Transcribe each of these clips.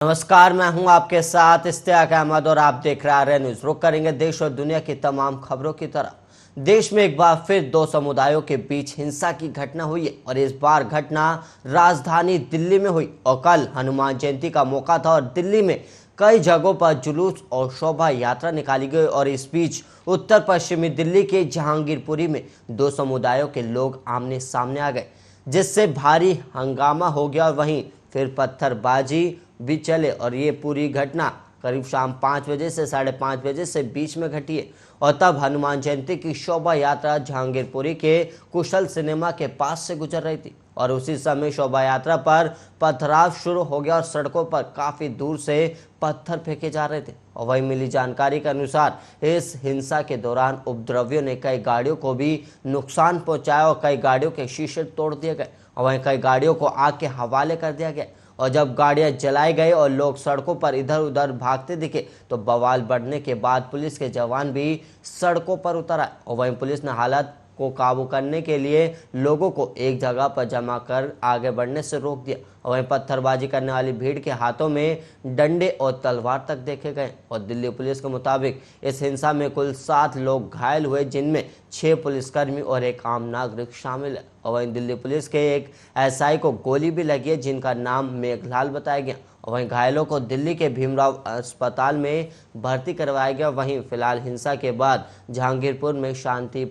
नमस्कार, मैं हूं आपके साथ इश्तियाक अहमद और आप देख रहे हैं न्यूज। रुक करेंगे देश और दुनिया की तमाम खबरों की तरफ। देश में एक बार फिर दो समुदायों के बीच हिंसा की घटना हुई है और इस बार घटना राजधानी दिल्ली में हुई। और कल हनुमान जयंती का मौका था और दिल्ली में कई जगहों पर जुलूस और शोभा यात्रा निकाली गई। और इस बीच उत्तर पश्चिमी दिल्ली के जहांगीरपुरी में दो समुदायों के लोग आमने सामने आ गए, जिससे भारी हंगामा हो गया और वहीं फिर पत्थरबाजी भी चले। और ये पूरी घटना करीब शाम 5 बजे से 5:30 बजे से बीच में घटी है। और तब हनुमान जयंती की शोभा यात्रा जहांगीरपुरी के कुशल सिनेमा के पास से गुजर रही थी और उसी समय शोभा यात्रा पर पथराव शुरू हो गया और सड़कों पर काफी दूर से पत्थर फेंके जा रहे थे। और वही मिली जानकारी के अनुसार इस हिंसा के दौरान उपद्रवियों ने कई गाड़ियों को भी नुकसान पहुंचाया और कई गाड़ियों के शीशे तोड़ दिए गए और वहीं कई गाड़ियों को आग के हवाले कर दिया गया। और जब गाड़ियां जलाई गई और लोग सड़कों पर इधर उधर भागते दिखे तो बवाल बढ़ने के बाद पुलिस के जवान भी सड़कों पर उतर आए और वहीं पुलिस ने हालात को काबू करने के लिए लोगों को एक जगह पर जमा कर आगे बढ़ने से रोक दिया। और वहीं पत्थरबाजी करने वाली भीड़ के हाथों में डंडे और तलवार तक देखे गए। और दिल्ली पुलिस के मुताबिक इस हिंसा में कुल 7 लोग घायल हुए, जिनमें 6 पुलिसकर्मी और एक आम नागरिक शामिल है। और वहीं दिल्ली पुलिस के एक एसआई को गोली भी लगी है, जिनका नाम मेघलाल बताया गया। और वहीं घायलों को दिल्ली के भीमराव अस्पताल में भर्ती करवाया गया। वहीं फिलहाल हिंसा के बाद जहांगीरपुर में शांति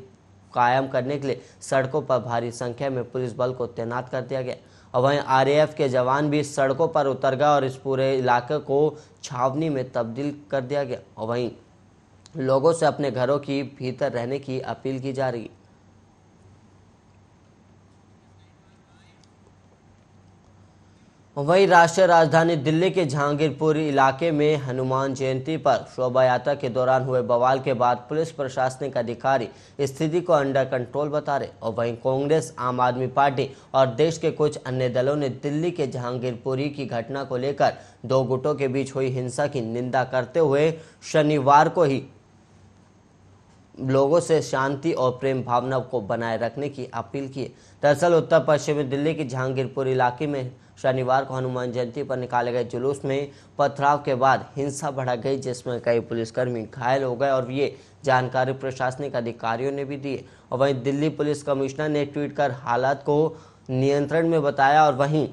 कायम करने के लिए सड़कों पर भारी संख्या में पुलिस बल को तैनात कर दिया गया। और वहीं आरएएफ के जवान भी सड़कों पर उतर गए और इस पूरे इलाके को छावनी में तब्दील कर दिया गया। और वहीं लोगों से अपने घरों की भीतर रहने की अपील की जा रही है। वहीं राष्ट्रीय राजधानी दिल्ली के जहांगीरपुरी इलाके में हनुमान जयंती पर शोभा यात्रा के दौरान हुए बवाल के बाद पुलिस प्रशासनिक अधिकारी स्थिति को अंडर कंट्रोल बता रहे। और वहीं कांग्रेस, आम आदमी पार्टी और देश के कुछ अन्य दलों ने दिल्ली के जहांगीरपुरी की घटना को लेकर दो गुटों के बीच हुई हिंसा की निंदा करते हुए शनिवार को ही लोगों से शांति और प्रेम भावना को बनाए रखने की अपील की। दरअसल उत्तर पश्चिमी दिल्ली के जहांगीरपुर इलाके में शनिवार को हनुमान जयंती पर निकाले गए जुलूस में पथराव के बाद हिंसा भड़क गई, जिसमें कई पुलिसकर्मी घायल हो गए और ये जानकारी प्रशासनिक अधिकारियों ने भी दी। और वहीं दिल्ली पुलिस कमिश्नर ने ट्वीट कर हालात को नियंत्रण में बताया। और वहीं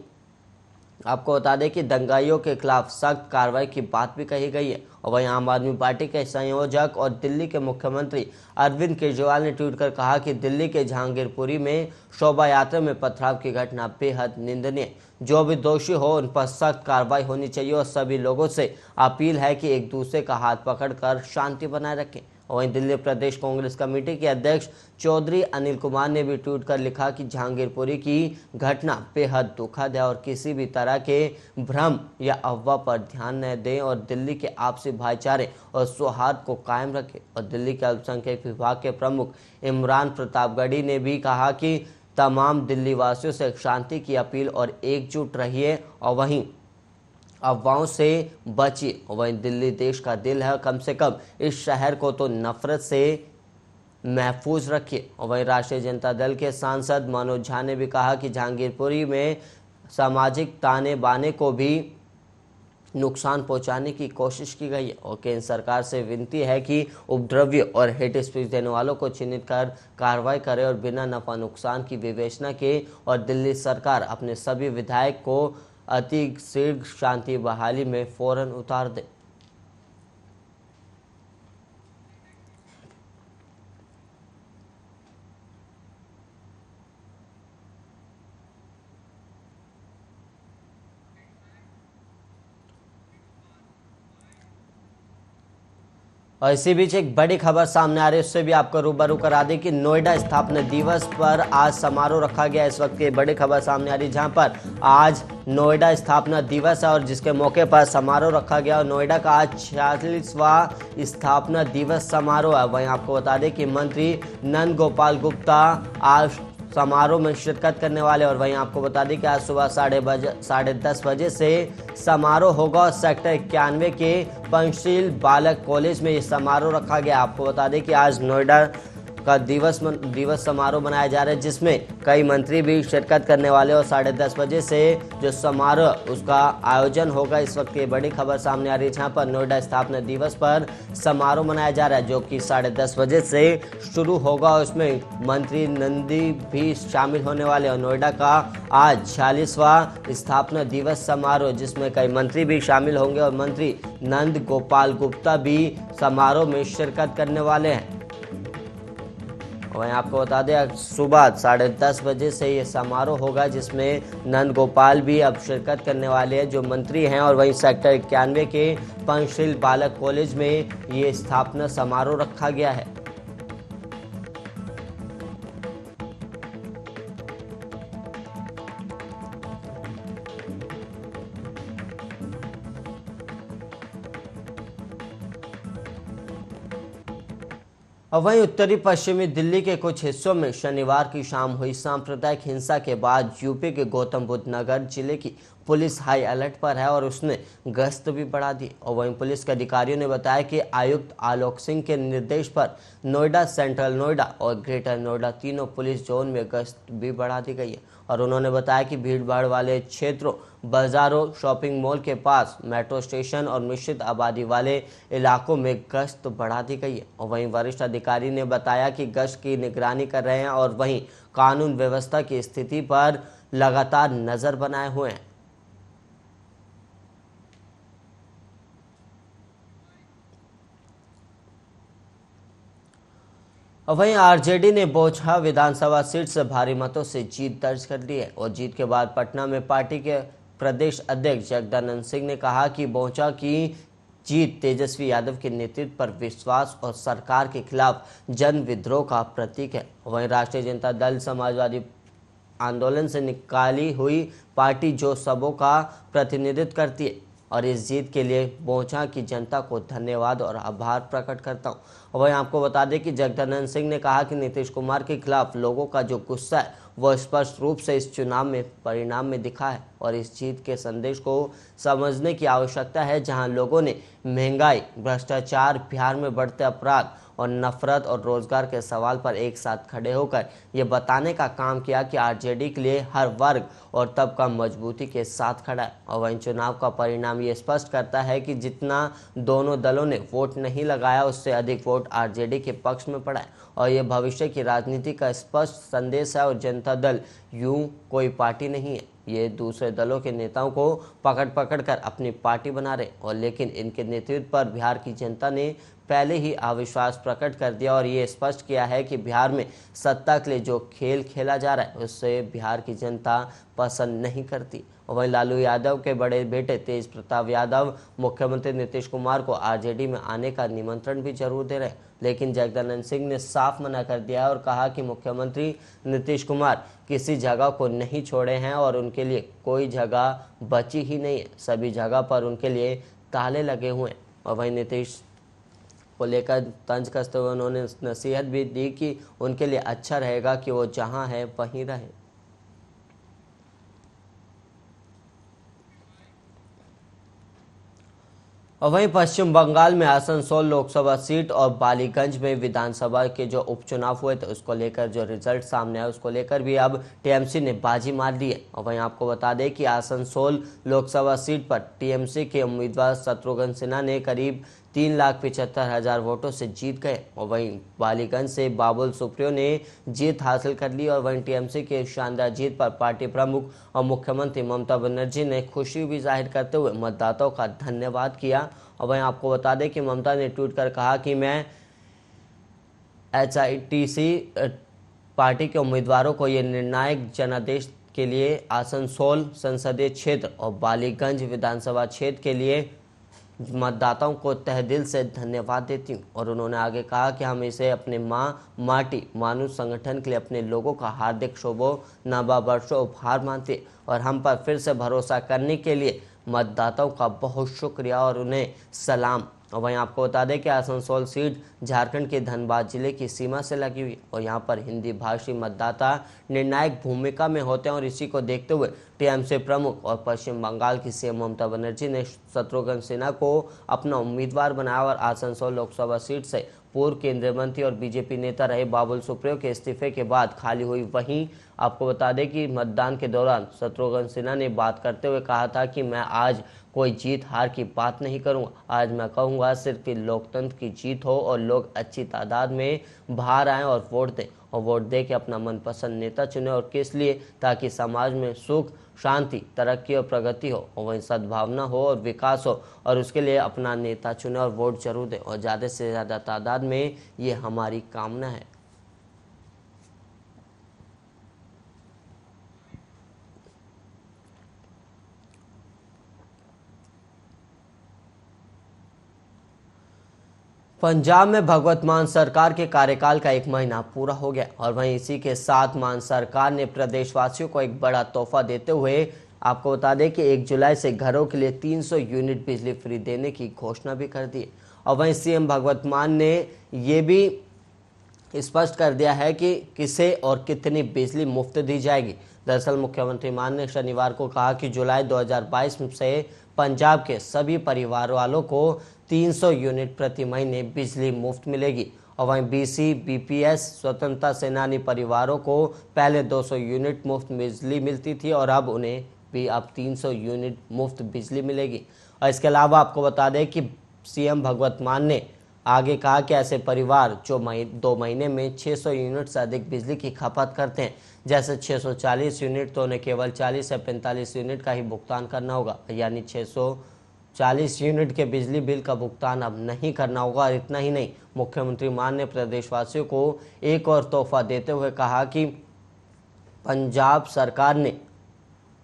आपको बता दें कि दंगाइयों के खिलाफ सख्त कार्रवाई की बात भी कही गई है। और वहीं आम आदमी पार्टी के संयोजक और दिल्ली के मुख्यमंत्री अरविंद केजरीवाल ने ट्वीट कर कहा कि दिल्ली के जहांगीरपुरी में शोभा यात्रा में पथराव की घटना बेहद निंदनीय, जो भी दोषी हो उन पर सख्त कार्रवाई होनी चाहिए और सभी लोगों से अपील है कि एक दूसरे का हाथ पकड़कर शांति बनाए रखें। और वहीं दिल्ली प्रदेश कांग्रेस कमेटी के अध्यक्ष चौधरी अनिल कुमार ने भी ट्वीट कर लिखा कि जहांगीरपुरी की घटना बेहद दुखद है और किसी भी तरह के भ्रम या अफवाह पर ध्यान न दें और दिल्ली के आपसी भाईचारे और सौहार्द को कायम रखें। और दिल्ली के अल्पसंख्यक विभाग के प्रमुख इमरान प्रतापगढ़ी ने भी कहा कि तमाम दिल्ली वासियों से शांति की अपील और एकजुट रहिए और वहीं अफवाहों से बचिए। और वहीं दिल्ली देश का दिल है, कम से कम इस शहर को तो नफरत से महफूज रखिए। और वहीं राष्ट्रीय जनता दल के सांसद मनोज झा ने भी कहा कि जहांगीरपुरी में सामाजिक ताने बाने को भी नुकसान पहुंचाने की कोशिश की गई है और केंद्र सरकार से विनती है कि उपद्रव्य और हेट स्पीच देने वालों को चिन्हित कर कार्रवाई करे और बिना नफा नुकसान की विवेचना के। और दिल्ली सरकार अपने सभी विधायक को अति शीघ्र शांति बहाली में फौरन उतार दे। और इसी बीच एक बड़ी खबर सामने आ रही है, उससे भी आपको रूबरू करा दें कि नोएडा स्थापना दिवस पर आज समारोह रखा गया। इस वक्त की बड़ी खबर सामने आ रही है, जहां पर आज नोएडा स्थापना दिवस है और जिसके मौके पर समारोह रखा गया। और नोएडा का आज 46वां स्थापना दिवस समारोह है। वहीं आपको बता दें कि मंत्री नंद गोपाल गुप्ता आज समारोह में शिरकत करने वाले। और वहीं आपको बता दें कि आज सुबह 10:30 बजे से समारोह होगा और सेक्टर 91 के पंचशील बालक कॉलेज में ये समारोह रखा गया। आपको बता दें कि आज नोएडा का दिवस समारोह मनाया जा रहा है, जिसमें कई मंत्री भी शिरकत करने वाले और 10:30 बजे से जो समारोह उसका आयोजन होगा। इस वक्त ये बड़ी खबर सामने आ रही है, जहां पर नोएडा स्थापना दिवस पर समारोह मनाया जा रहा है, जो कि 10:30 बजे से शुरू होगा। उसमें मंत्री नंदी भी शामिल होने वाले और नोएडा का आज 46वां स्थापना दिवस समारोह, जिसमें कई मंत्री भी शामिल होंगे और मंत्री नंद गोपाल गुप्ता भी समारोह में शिरकत करने वाले हैं। वहीं आपको बता दें सुबह 10:30 बजे से ये समारोह होगा, जिसमें नंद गोपाल भी अब शिरकत करने वाले हैं जो मंत्री हैं। और वहीं सेक्टर 91 के पंचशील बालक कॉलेज में ये स्थापना समारोह रखा गया है। और वहीं उत्तरी पश्चिमी दिल्ली के कुछ हिस्सों में शनिवार की शाम हुई सांप्रदायिक हिंसा के बाद यूपी के गौतम बुद्ध नगर जिले की पुलिस हाई अलर्ट पर है और उसने गश्त भी बढ़ा दी। और वहीं पुलिस के अधिकारियों ने बताया कि आयुक्त आलोक सिंह के निर्देश पर नोएडा, सेंट्रल नोएडा और ग्रेटर नोएडा तीनों पुलिस जोन में गश्त भी बढ़ा दी गई है। और उन्होंने बताया कि भीड़भाड़ वाले क्षेत्रों, बाजारों, शॉपिंग मॉल के पास, मेट्रो स्टेशन और मिश्रित आबादी वाले इलाकों में गश्त बढ़ा दी गई है। और वहीं वरिष्ठ अधिकारी ने बताया कि गश्त की निगरानी कर रहे हैं और वहीं कानून व्यवस्था की स्थिति पर लगातार नजर बनाए हुए हैं। वहीं आरजेडी ने बोचहा विधानसभा सीट से भारी मतों से जीत दर्ज कर ली है। और जीत के बाद पटना में पार्टी के प्रदेश अध्यक्ष जगदानंद सिंह ने कहा कि बोचहा की जीत तेजस्वी यादव के नेतृत्व पर विश्वास और सरकार के खिलाफ जन विद्रोह का प्रतीक है। वहीं राष्ट्रीय जनता दल समाजवादी आंदोलन से निकाली हुई पार्टी जो सबों का प्रतिनिधित्व करती है और इस जीत के लिए बोचहा की जनता को धन्यवाद और आभार प्रकट करता हूं। और वहीं आपको बता दें कि जगदानंद सिंह ने कहा कि नीतीश कुमार के खिलाफ लोगों का जो गुस्सा है वह स्पष्ट रूप से इस चुनाव में परिणाम में दिखा है और इस जीत के संदेश को समझने की आवश्यकता है, जहां लोगों ने महंगाई, भ्रष्टाचार, बिहार में बढ़ते अपराध और नफरत और रोजगार के सवाल पर एक साथ खड़े होकर ये बताने का काम किया कि आरजेडी के लिए हर वर्ग और तबका मजबूती के साथ खड़ा है। और वहीं चुनाव का परिणाम ये स्पष्ट करता है कि जितना दोनों दलों ने वोट नहीं लगाया, उससे अधिक वोट आरजेडी के पक्ष में पड़ा है और ये भविष्य की राजनीति का स्पष्ट संदेश है। और जनता दल यूं कोई पार्टी नहीं है, ये दूसरे दलों के नेताओं को पकड़ कर अपनी पार्टी बना रहे और लेकिन इनके नेतृत्व पर बिहार की जनता ने पहले ही अविश्वास प्रकट कर दिया और ये स्पष्ट किया है कि बिहार में सत्ता के लिए जो खेल खेला जा रहा है उससे बिहार की जनता पसंद नहीं करती। और वहीं लालू यादव के बड़े बेटे तेज प्रताप यादव मुख्यमंत्री नीतीश कुमार को आरजेडी में आने का निमंत्रण भी जरूर दे रहे हैं, लेकिन जगदानंद सिंह ने साफ मना कर दिया और कहा कि मुख्यमंत्री नीतीश कुमार किसी जगह को नहीं छोड़े हैं और उनके लिए कोई जगह बची ही नहीं है, सभी जगह पर उनके लिए ताले लगे हुए हैं। और वहीं नीतीश को लेकर तंज कसते हुए उन्होंने नसीहत भी दी कि उनके लिए अच्छा रहेगा कि वो जहां है वहीं रहे। और वहीं पश्चिम बंगाल में आसनसोल लोकसभा सीट और बालीगंज में विधानसभा के जो उपचुनाव हुए थे उसको लेकर जो रिजल्ट सामने आया उसको लेकर भी अब टीएमसी ने बाजी मार दी है। और वहीं आपको बता दें कि आसनसोल लोकसभा सीट पर टीएमसी के उम्मीदवार शत्रुघ्न सिन्हा ने करीब 3,75,000 वोटों से जीत गए। और वहीं बालीगंज से बाबुल सुप्रियो ने जीत हासिल कर ली। और वहीं टीएमसी के शानदार जीत पर पार्टी प्रमुख और मुख्यमंत्री ममता बनर्जी ने खुशी भी जाहिर करते हुए मतदाताओं का धन्यवाद किया। और वहीं आपको बता दें कि ममता ने ट्वीट कर कहा कि मैं HITC पार्टी के उम्मीदवारों को ये निर्णायक जनादेश के लिए आसनसोल संसदीय क्षेत्र और बालीगंज विधानसभा क्षेत्र के लिए मतदाताओं को तहे दिल से धन्यवाद देती हूँ। और उन्होंने आगे कहा कि हम इसे अपने माटी मानुष संगठन के लिए अपने लोगों का हार्दिक शुभो नववर्षों उपहार मानते हैं और हम पर फिर से भरोसा करने के लिए मतदाताओं का बहुत शुक्रिया और उन्हें सलाम। और वहीं आपको बता दें कि आसनसोल सीट झारखंड के धनबाद जिले की सीमा से लगी हुई और यहाँ पर हिंदी भाषी मतदाता निर्णायक भूमिका में होते हैं और इसी को देखते हुए टीएमसी प्रमुख और पश्चिम बंगाल की सीएम ममता बनर्जी ने शत्रुघ्न सिन्हा को अपना उम्मीदवार बनाया और आसनसोल लोकसभा सीट से पूर्व केंद्रीय मंत्री और बीजेपी नेता रहे बाबुल सुप्रियो के इस्तीफे के बाद खाली हुई। वहीं आपको बता दें कि मतदान के दौरान शत्रुघ्न सिन्हा ने बात करते हुए कहा था कि मैं आज कोई जीत हार की बात नहीं करूंगा। आज मैं कहूंगा सिर्फ कि लोकतंत्र की जीत हो और लोग अच्छी तादाद में बाहर आएं और वोट दें, और वोट दे के अपना मनपसंद नेता चुने। और किस लिए? ताकि समाज में सुख, शांति, तरक्की और प्रगति हो, और वहीं सद्भावना हो और विकास हो, और उसके लिए अपना नेता चुने और वोट जरूर दें, और ज़्यादा से ज़्यादा तादाद में ये हमारी कामना है। पंजाब में भगवत मान सरकार के कार्यकाल का 1 महीना पूरा हो गया, और वहीं इसी के साथ मान सरकार ने प्रदेशवासियों को एक बड़ा तोहफा देते हुए आपको बता दें कि 1 जुलाई से घरों के लिए 300 यूनिट बिजली फ्री देने की घोषणा भी कर दी। और वहीं सीएम भगवत मान ने ये भी स्पष्ट कर दिया है कि किसे और कितनी बिजली मुफ्त दी जाएगी। दरअसल मुख्यमंत्री मान ने शनिवार को कहा कि जुलाई 2022 से पंजाब के सभी परिवार वालों को 300 यूनिट प्रति महीने बिजली मुफ्त मिलेगी। और वहीं बीसी, बीपीएस, स्वतंत्रता सेनानी परिवारों को पहले 200 यूनिट मुफ्त बिजली मिलती थी, और अब उन्हें भी अब 300 यूनिट मुफ्त बिजली मिलेगी। और इसके अलावा आपको बता दें कि सीएम भगवत मान ने आगे कहा कि ऐसे परिवार जो 2 महीने में 600 यूनिट से अधिक बिजली की खपत करते हैं, जैसे 640 यूनिट, तो उन्हें केवल 40 से 45 यूनिट का ही भुगतान करना होगा, यानी 640 यूनिट के बिजली बिल का भुगतान अब नहीं करना होगा। और इतना ही नहीं, मुख्यमंत्री मान ने प्रदेशवासियों को एक और तोहफा देते हुए कहा कि पंजाब सरकार ने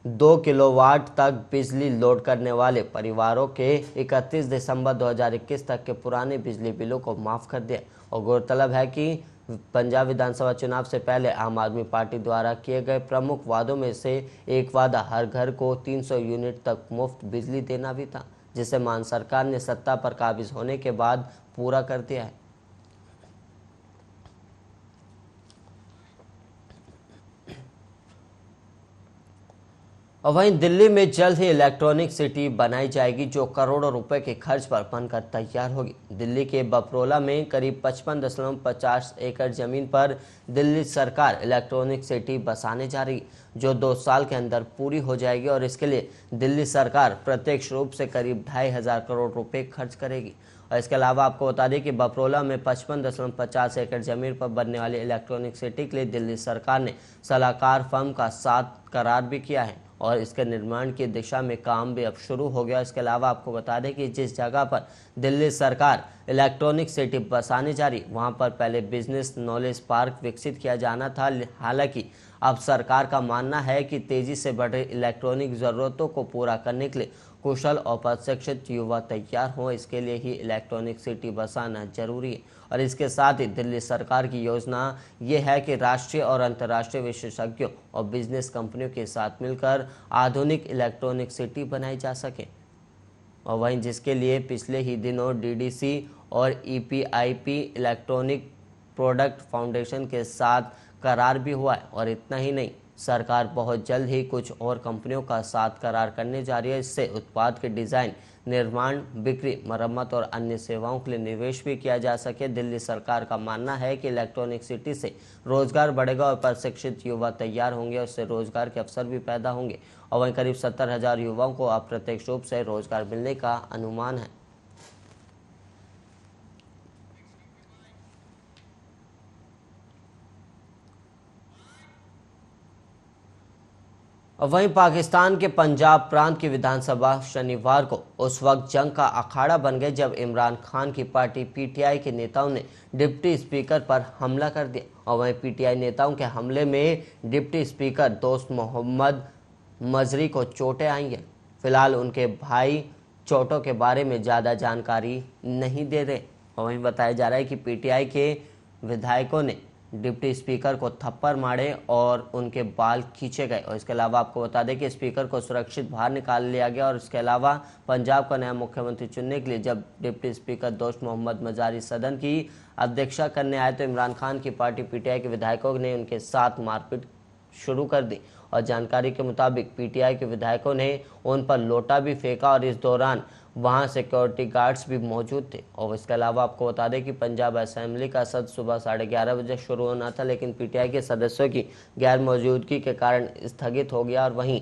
2 किलोवाट तक बिजली लोड करने वाले परिवारों के 31 दिसंबर 2021 तक के पुराने बिजली बिलों को माफ कर दिया। और गौरतलब है कि पंजाब विधानसभा चुनाव से पहले आम आदमी पार्टी द्वारा किए गए प्रमुख वादों में से एक वादा हर घर को 300 यूनिट तक मुफ्त बिजली देना भी था, जिसे मान सरकार ने सत्ता पर काबिज होने के बाद पूरा कर दिया है। और वहीं दिल्ली में जल्द ही इलेक्ट्रॉनिक सिटी बनाई जाएगी, जो करोड़ों रुपए के खर्च पर बनकर तैयार होगी। दिल्ली के बपरोला में करीब 55.50 एकड़ जमीन पर दिल्ली सरकार इलेक्ट्रॉनिक सिटी बसाने जा रही है, जो 2 साल के अंदर पूरी हो जाएगी। और इसके लिए दिल्ली सरकार प्रत्यक्ष रूप से करीब 2,500 करोड़ रुपए खर्च करेगी। और इसके अलावा आपको बता दें कि बपरोला में 55.50 एकड़ जमीन पर बनने वाली इलेक्ट्रॉनिक सिटी के लिए दिल्ली सरकार ने सलाहकार फर्म का साथ करार भी किया है, और इसके निर्माण की दिशा में काम भी अब शुरू हो गया। इसके अलावा आपको बता दें कि जिस जगह पर दिल्ली सरकार इलेक्ट्रॉनिक सिटी बसाने जा रही, वहां पर पहले बिजनेस नॉलेज पार्क विकसित किया जाना था। हालांकि अब सरकार का मानना है कि तेजी से बढ़ रही इलेक्ट्रॉनिक जरूरतों को पूरा करने के लिए कुशल और प्रशिक्षित युवा तैयार हों, इसके लिए ही इलेक्ट्रॉनिक सिटी बसाना जरूरी है। और इसके साथ ही दिल्ली सरकार की योजना ये है कि राष्ट्रीय और अंतर्राष्ट्रीय विशेषज्ञों और बिजनेस कंपनियों के साथ मिलकर आधुनिक इलेक्ट्रॉनिक सिटी बनाई जा सके। और वहीं जिसके लिए पिछले ही दिनों डीडीसी और ईपीआईपी इलेक्ट्रॉनिक प्रोडक्ट फाउंडेशन के साथ करार भी हुआ है। और इतना ही नहीं, सरकार बहुत जल्द ही कुछ और कंपनियों का साथ करार करने जा रही है। इससे उत्पाद के डिज़ाइन, निर्माण, बिक्री, मरम्मत और अन्य सेवाओं के लिए निवेश भी किया जा सके। दिल्ली सरकार का मानना है कि इलेक्ट्रॉनिक सिटी से रोजगार बढ़ेगा और प्रशिक्षित युवा तैयार होंगे, और उससे रोजगार के अवसर भी पैदा होंगे। और वहीं करीब 70,000 युवाओं को अप्रत्यक्ष रूप से रोजगार मिलने का अनुमान है। वहीं पाकिस्तान के पंजाब प्रांत की विधानसभा शनिवार को उस वक्त जंग का अखाड़ा बन गई जब इमरान खान की पार्टी पीटीआई के नेताओं ने डिप्टी स्पीकर पर हमला कर दिया। और वहीं पीटीआई नेताओं के हमले में डिप्टी स्पीकर दोस्त मोहम्मद मजरी को चोटें आई हैं। फिलहाल उनके भाई चोटों के बारे में ज़्यादा जानकारी नहीं दे रहे। और वहीं बताया जा रहा है कि पीटीआई के विधायकों ने डिप्टी स्पीकर को थप्पड़ मारे और उनके बाल खींचे गए। और इसके अलावा आपको बता दें कि स्पीकर को सुरक्षित बाहर निकाल लिया गया। और इसके अलावा पंजाब का नया मुख्यमंत्री चुनने के लिए जब डिप्टी स्पीकर दोस्त मोहम्मद मजारी सदन की अध्यक्षता करने आए, तो इमरान खान की पार्टी पीटीआई के विधायकों ने उनके साथ मारपीट शुरू कर दी। और जानकारी के मुताबिक पीटीआई के विधायकों ने उन पर लोटा भी फेंका और इस दौरान वहां सिक्योरिटी गार्ड्स भी मौजूद थे। और इसके अलावा आपको बता दें कि पंजाब असेंबली का सत्र सुबह 11:30 बजे शुरू होना था, लेकिन पीटीआई के सदस्यों की गैर मौजूदगी के कारण स्थगित हो गया और वहीं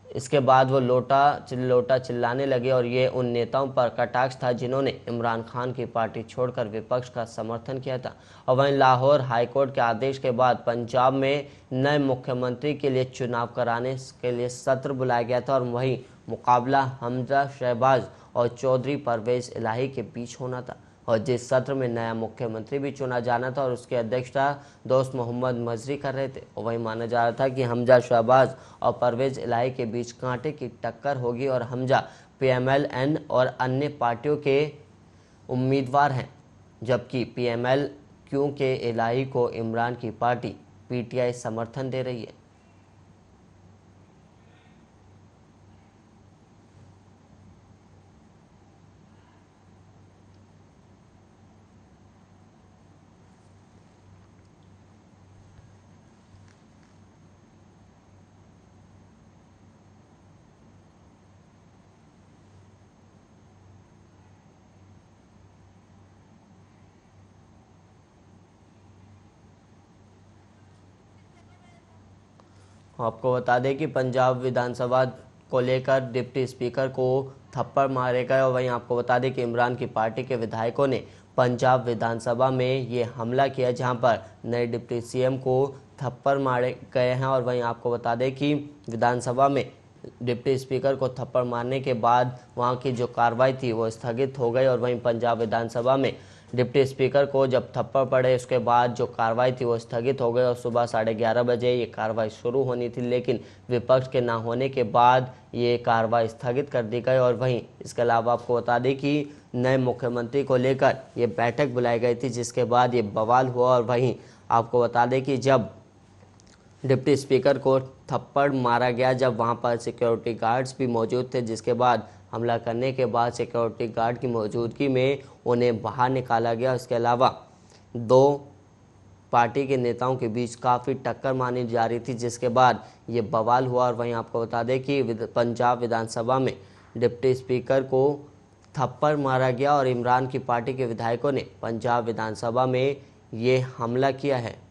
इसके बाद वो लोटा चिल्लाने लगे और ये उन नेताओं पर कटाक्ष था जिन्होंने इमरान खान की पार्टी छोड़कर विपक्ष का समर्थन किया था। और वहीं लाहौर हाईकोर्ट के आदेश के बाद पंजाब में नए मुख्यमंत्री के लिए चुनाव कराने के लिए सत्र बुलाया गया था और वहीं मुकाबला हमजा शहबाज और चौधरी परवेज इलाही के बीच होना था। और जिस सत्र में नया मुख्यमंत्री भी चुना जाना था और उसकी अध्यक्षता दोस्त मोहम्मद मजरी कर रहे थे। और वही माना जा रहा था कि हमजा शहबाज और परवेज इलाही के बीच कांटे की टक्कर होगी और हमजा पीएमएल-एन और अन्य पार्टियों के उम्मीदवार हैं, जबकि पीएमएल-क्यू के इलाही को इमरान की पार्टी पीटीआई समर्थन दे रही है। आपको बता दें कि पंजाब विधानसभा को लेकर डिप्टी स्पीकर को थप्पड़ मारे गए और वहीं आपको बता दें कि इमरान की पार्टी के विधायकों ने पंजाब विधानसभा में ये हमला किया, जहां पर नए डिप्टी सीएम को थप्पड़ मारे गए हैं। और वहीं आपको बता दें कि विधानसभा में डिप्टी स्पीकर को थप्पड़ मारने के बाद वहां की जो कार्रवाई थी वो स्थगित हो गई और वहीं पंजाब विधानसभा में डिप्टी स्पीकर को जब थप्पड़ पड़े उसके बाद जो कार्रवाई थी वो स्थगित हो गई और सुबह 11:30 बजे ये कार्रवाई शुरू होनी थी, लेकिन विपक्ष के ना होने के बाद ये कार्रवाई स्थगित कर दी गई। और वहीं इसके अलावा आपको बता दें कि नए मुख्यमंत्री को लेकर ये बैठक बुलाई गई थी, जिसके बाद ये बवाल हुआ। और वहीं आपको बता दें कि जब डिप्टी स्पीकर को थप्पड़ मारा गया, जब वहां पर सिक्योरिटी गार्ड्स भी मौजूद थे, जिसके बाद हमला करने के बाद सिक्योरिटी गार्ड की मौजूदगी में उन्हें बाहर निकाला गया। इसके अलावा दो पार्टी के नेताओं के बीच काफ़ी टक्कर मानी जा रही थी, जिसके बाद ये बवाल हुआ। और वहीं आपको बता दें कि पंजाब विधानसभा में डिप्टी स्पीकर को थप्पड़ मारा गया और इमरान की पार्टी के विधायकों ने पंजाब विधानसभा में ये हमला किया है।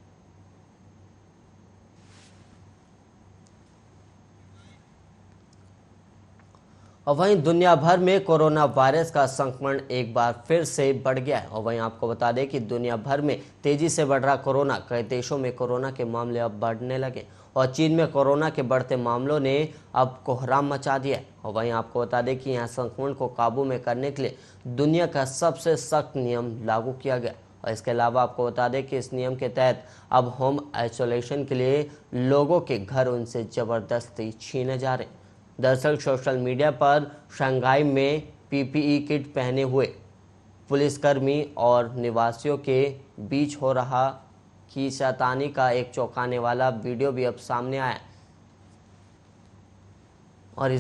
और वहीं दुनिया भर में कोरोना वायरस का संक्रमण एक बार फिर से बढ़ गया है। और वहीं आपको बता दें कि दुनिया भर में तेजी से बढ़ रहा कोरोना, कई देशों में कोरोना के मामले अब बढ़ने लगे और चीन में कोरोना के बढ़ते मामलों ने अब कोहराम मचा दिया है। और वहीं आपको बता दें कि यहाँ संक्रमण को काबू में करने के लिए दुनिया का सबसे सख्त नियम लागू किया गया। और इसके अलावा आपको बता दें कि इस नियम के तहत अब होम आइसोलेशन के लिए लोगों के घर उनसे ज़बरदस्ती छीने जा रहे हैं। दरअसल सोशल मीडिया पर शंघाई में पीपीई किट पहने हुए पुलिसकर्मी और निवासियों के बीच हो रहा खींचातानी का एक चौंकाने वाला वीडियो भी अब सामने आया और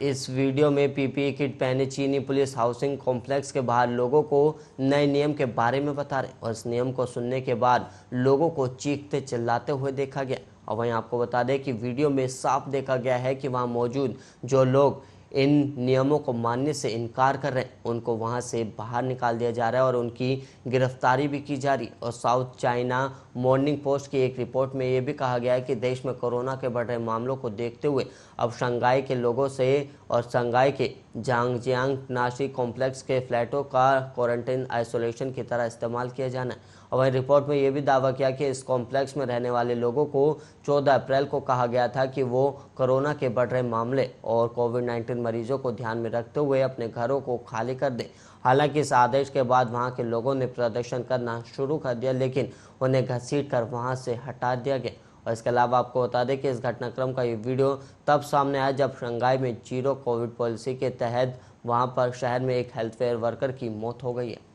इस वीडियो में पीपीई किट पहने चीनी पुलिस हाउसिंग कॉम्प्लेक्स के बाहर लोगों को नए नियम के बारे में बता रहे और इस नियम को सुनने के बाद लोगों को चीखते चिल्लाते हुए देखा गया। और वहीं आपको बता दें कि वीडियो में साफ देखा गया है कि वहां मौजूद जो लोग इन नियमों को मानने से इनकार कर रहे हैं उनको वहां से बाहर निकाल दिया जा रहा है और उनकी गिरफ्तारी भी की जा रही। और साउथ चाइना मॉर्निंग पोस्ट की एक रिपोर्ट में ये भी कहा गया है कि देश में कोरोना के बढ़ रहे मामलों को देखते हुए अब शंघाई के लोगों से और शंघाई के जांगजियांग नाशी कॉम्प्लेक्स के फ्लैटों का क्वारंटाइन आइसोलेशन की तरह इस्तेमाल किया जाना है। और वहीं रिपोर्ट में यह भी दावा किया कि इस कॉम्प्लेक्स में रहने वाले लोगों को 14 अप्रैल को कहा गया था कि वो कोरोना के बढ़ रहे मामले और कोविड-19 मरीजों को ध्यान में रखते हुए अपने घरों को खाली कर दें। हालांकि इस आदेश के बाद वहां के लोगों ने प्रदर्शन करना शुरू कर दिया, लेकिन उन्हें घसीट कर वहां से हटा दिया गया। और इसके अलावा आपको बता दें कि इस घटनाक्रम का ये वीडियो तब सामने आया जब शंघाई में जीरो कोविड पॉलिसी के तहत वहां पर शहर में एक हेल्थकेयर वर्कर की मौत हो गई है।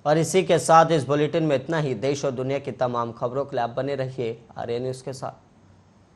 और इसी के साथ इस बुलेटिन में इतना ही। देश और दुनिया की तमाम खबरों के लिए आप बने रहिए आर्या न्यूज़ के साथ।